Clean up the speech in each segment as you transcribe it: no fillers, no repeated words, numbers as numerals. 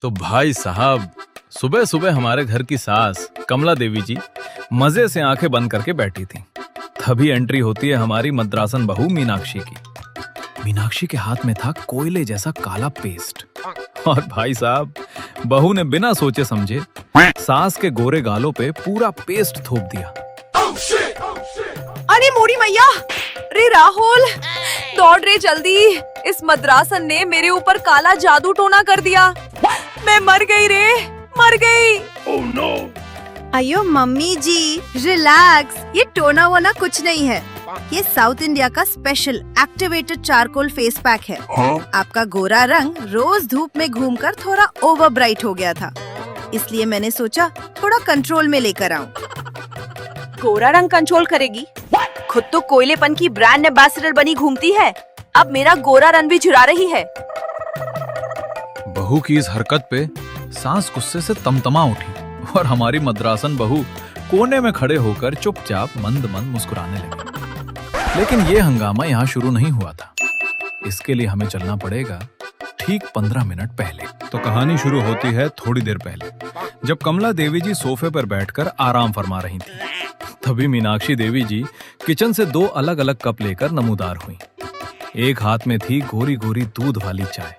तो भाई साहब, सुबह सुबह हमारे घर की सास कमला देवी जी मजे से आंखें बंद करके बैठी थी। तभी एंट्री होती है हमारी मद्रासन बहू मीनाक्षी की। मीनाक्षी के हाथ में था कोयले जैसा काला पेस्ट। और भाई साहब, बहू ने बिना सोचे समझे सास के गोरे गालों पे पूरा पेस्ट थोप दिया। अरे मोरी मैया, रे राहुल, दौड़ रे जल्दी, इस मद्रासन ने मेरे ऊपर काला जादू टोना कर दिया। मैं मर गई रे, मर गई। Oh no. अयो मम्मी जी, रिलैक्स, ये टोना वोना कुछ नहीं है। ये साउथ इंडिया का special activated charcoal face pack है। आपका गोरा रंग रोज धूप में घूमकर थोड़ा ओवर ब्राइट हो गया था, इसलिए मैंने सोचा थोड़ा कंट्रोल में लेकर आऊं। गोरा रंग कंट्रोल करेगी? खुद तो कोयलेपन की ब्रांड एम्बेसडर बनी घूमती है, अब मेरा गोरा रंग भी चुरा रही है। बहू की इस हरकत पे सास गुस्से से तमतमा उठी और हमारी मद्रासन बहू कोने में खड़े होकर चुपचाप मंद मंद मुस्कुराने लगी। लेकिन ये हंगामा यहाँ शुरू नहीं हुआ था। इसके लिए हमें चलना पड़ेगा ठीक 15 मिनट पहले। तो कहानी शुरू होती है थोड़ी देर पहले, जब कमला देवी जी सोफे पर बैठकर आराम फरमा रही थी। तभी मीनाक्षी देवी जी किचन से 2 अलग अलग कप लेकर नमूदार हुई। एक हाथ में थी गोरी गोरी दूध वाली चाय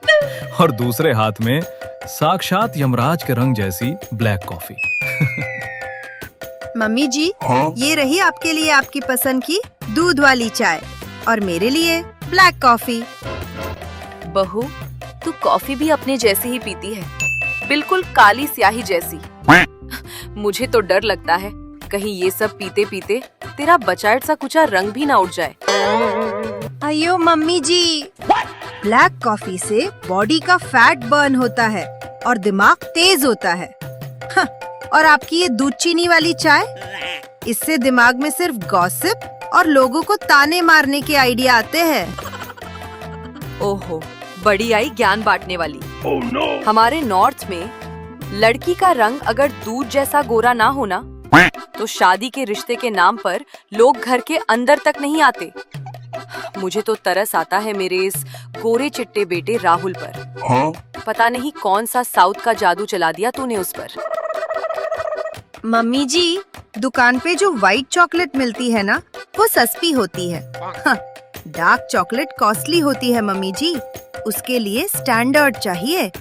और दूसरे हाथ में साक्षात यमराज के रंग जैसी ब्लैक कॉफी। मम्मी जी, ये रही आपके लिए आपकी पसंद की दूध वाली चाय और मेरे लिए ब्लैक कॉफी। बहू, तू कॉफी भी अपने जैसी ही पीती है, बिल्कुल काली स्याही जैसी। मुझे तो डर लगता है कहीं ये सब पीते पीते तेरा बचाट सा कुछ रंग भी ना उठ जाए। अयो मम्मी जी, ब्लैक कॉफी से बॉडी का फैट बर्न होता है और दिमाग तेज होता है। हाँ, और आपकी ये दूध चीनी वाली चाय, इससे दिमाग में सिर्फ गॉसिप और लोगों को ताने मारने के आइडिया आते हैं। ओहो, बड़ी आई ज्ञान बांटने वाली। Oh no! हमारे नॉर्थ में लड़की का रंग अगर दूध जैसा गोरा ना होना तो शादी के रिश्ते के नाम पर लोग घर के अंदर तक नहीं आते। मुझे तो तरस आता है मेरे इस गोरे चिट्टे बेटे राहुल पर। पता नहीं कौन सा साउथ का जादू चला दिया तूने उस पर। मम्मी जी, दुकान पे जो व्हाइट चॉकलेट मिलती है ना, वो सस्ती होती है। हाँ, डार्क चॉकलेट कॉस्टली होती है मम्मी जी, उसके लिए स्टैंडर्ड चाहिए।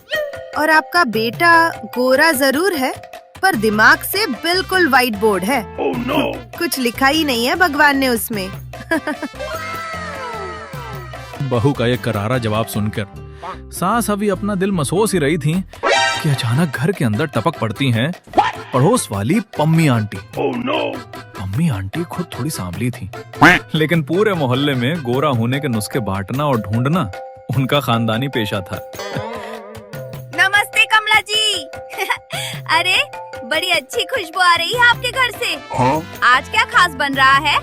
और आपका बेटा गोरा जरूर है, पर दिमाग से बिल्कुल व्हाइट बोर्ड है। Oh no! कुछ लिखा ही नहीं है भगवान ने उसमें। बहू का ये करारा जवाब सुनकर सास अभी अपना दिल मसोस ही रही थी कि अचानक घर के अंदर टपक पड़ती हैं पड़ोस वाली Pammi aunty. Oh no! Pammi aunty खुद थोड़ी सांवली थी, लेकिन पूरे मोहल्ले में गोरा होने के नुस्खे बांटना और ढूंढना उनका खानदानी पेशा था। नमस्ते कमला जी। अरे, बड़ी अच्छी खुशबू आ रही है आपके घर से। आज क्या खास बन रहा है?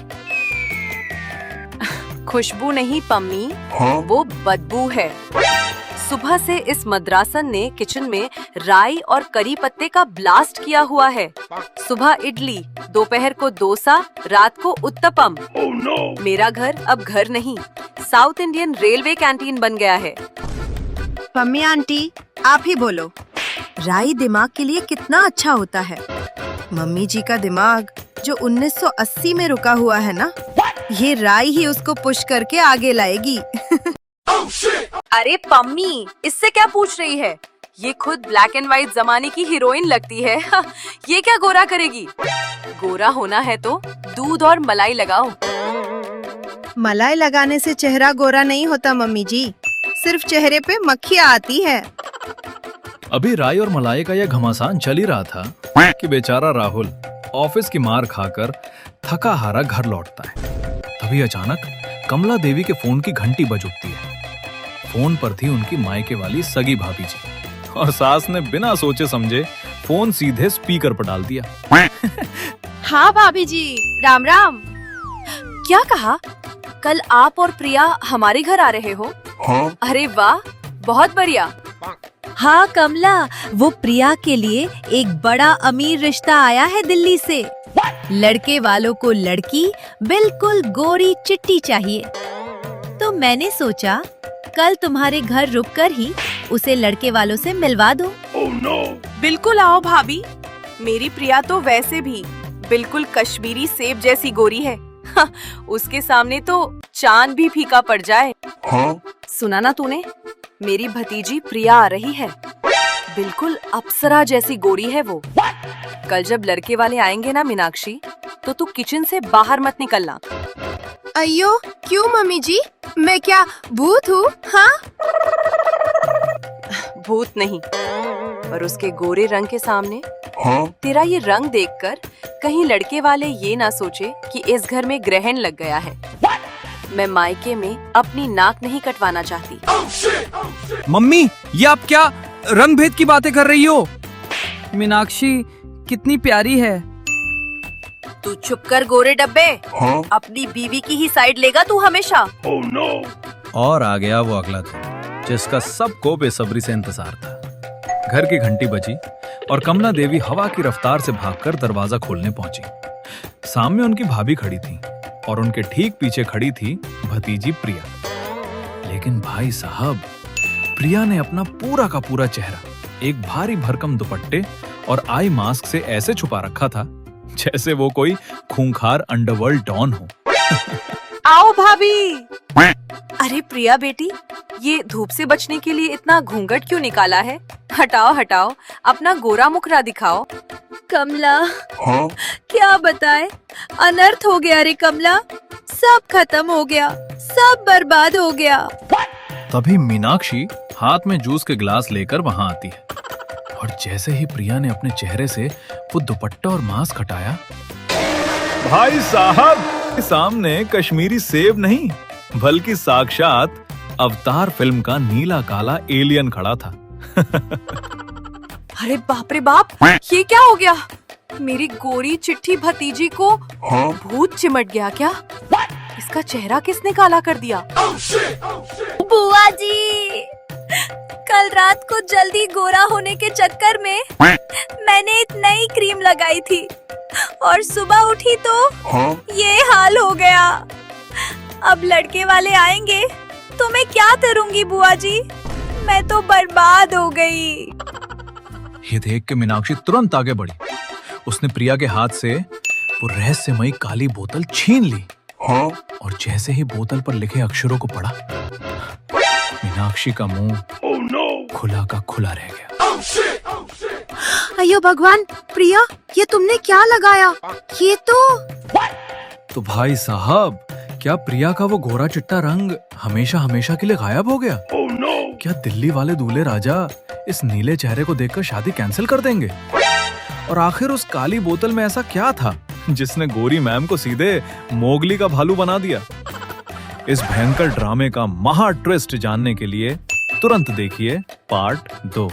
खुशबू नहीं पम्मी, वो बदबू है। सुबह से इस मद्रासन ने किचन में राई और करी पत्ते का ब्लास्ट किया हुआ है। सुबह इडली, दोपहर को डोसा, रात को उत्तपम। Oh no! मेरा घर अब घर नहीं, साउथ इंडियन रेलवे कैंटीन बन गया है। पम्मी आंटी, आप ही बोलो, राई दिमाग के लिए कितना अच्छा होता है। मम्मी जी का दिमाग जो 1980 में रुका हुआ है ना, ये राई ही उसको पुश करके आगे लाएगी। अरे पम्मी, इससे क्या पूछ रही है? ये खुद ब्लैक एंड व्हाइट जमाने की हीरोइन लगती है। ये क्या गोरा करेगी? गोरा होना है तो दूध और मलाई लगाओ। मलाई लगाने से चेहरा गोरा नहीं होता मम्मी जी, सिर्फ चेहरे पे मक्खियाँ आती है। अभी राई और मलाई का यह घमासान चल ही रहा था कि बेचारा राहुल ऑफिस की मार खाकर थका हारा घर लौटता है। तभी अचानक कमला देवी के फोन की घंटी बज उठती है। फोन पर थी उनकी मायके वाली सगी भाभी जी और सास ने बिना सोचे समझे फोन सीधे स्पीकर पर डाल दिया। हाँ भाभी जी, राम राम। क्या कहा? कल आप और प्रिया हमारे घर आ रहे हो? अरे वाह, बहुत बढ़िया। हाँ कमला, वो प्रिया के लिए एक बड़ा अमीर रिश्ता आया है दिल्ली से। लड़के वालों को लड़की बिल्कुल गोरी चिट्टी चाहिए, तो मैंने सोचा कल तुम्हारे घर रुककर ही उसे लड़के वालों से मिलवा दूं। बिल्कुल आओ भाभी। मेरी प्रिया तो वैसे भी बिल्कुल कश्मीरी सेब जैसी गोरी है। उसके सामने तो चांद भी फीका पड़ जाए। सुना ना तूने, मेरी भतीजी प्रिया आ रही है। बिल्कुल अप्सरा जैसी गोरी है वो। कल जब लड़के वाले आएंगे ना मीनाक्षी, तो तू किचन से बाहर मत निकलना। अयो क्यों मम्मी जी, मैं क्या भूत हूँ? हाँ भूत नहीं, पर उसके गोरे रंग के सामने तेरा ये रंग देखकर कहीं लड़के वाले ये ना सोचे कि इस घर में ग्रहण लग गया है। मैं मायके में अपनी नाक नहीं कटवाना चाहती। मम्मी, ये आप क्या रंग भेद की बातें कर रही हो? मीनाक्षी कितनी प्यारी है। तू चुप कर गोरे डब्बे। अपनी बीवी की ही साइड लेगा तू हमेशा। और आ गया वो अगला दिन, जिसका सबको बेसब्री से इंतजार था। घर की घंटी बजी और कमला देवी हवा की रफ्तार से भागकर दरवाजा खोलने पहुंची। सामने उनकी भाभी खड़ी थी और उनके ठीक पीछे खड़ी थी भतीजी प्रिया। लेकिन भाई साहब, प्रिया ने अपना पूरा का पूरा चेहरा एक भारी भरकम दुपट्टे और आई मास्क से ऐसे छुपा रखा था जैसे वो कोई खूंखार अंडरवर्ल्ड डॉन हो। आओ भाभी। अरे प्रिया बेटी, ये धूप से बचने के लिए इतना घूंघट क्यों निकाला है? हटाओ हटाओ, अपना गोरा मुखड़ा दिखाओ। कमला, क्या बताए, अनर्थ हो गया रे कमला। सब खत्म हो गया, सब बर्बाद हो गया। तभी मीनाक्षी हाथ में जूस के गिलास लेकर वहां आती है और जैसे ही प्रिया ने अपने चेहरे से वो दुपट्टा और मास्क हटाया, भाई साहब, सामने कश्मीरी सेब नहीं बल्कि साक्षात अवतार फिल्म का नीला काला एलियन खड़ा था। अरे बाप रे बाप, ये क्या हो गया? मेरी गोरी चिट्ठी भतीजी को भूत चिमट गया क्या? इसका चेहरा किसने काला कर दिया? बुआ जी, कल रात को जल्दी गोरा होने के चक्कर में मैंने एक नई क्रीम लगाई थी और सुबह उठी तो ये हाल हो गया। अब लड़के वाले आएंगे तो मैं क्या करूंगी बुआ जी? मैं तो बर्बाद हो गई। ये देख के मीनाक्षी तुरंत आगे बढ़ी। उसने प्रिया के हाथ से वो रहस्यमयी काली बोतल छीन ली और जैसे ही बोतल पर लिखे अक्षरों को पढ़ा, मीनाक्षी का मुंह खुला का खुला रह गया। अयो भगवान, प्रिया ये तुमने क्या लगाया? ये तो भाई साहब, क्या प्रिया का वो गोरा चिट्टा रंग हमेशा हमेशा के लिए गायब हो गया? क्या दिल्ली वाले दूल्हे राजा इस नीले चेहरे को देखकर शादी कैंसिल कर देंगे? और आखिर उस काली बोतल में ऐसा क्या था जिसने गोरी मैम को सीधे मोगली का भालू बना दिया? इस भयंकर ड्रामे का महा ट्विस्ट जानने के लिए तुरंत देखिए पार्ट 2।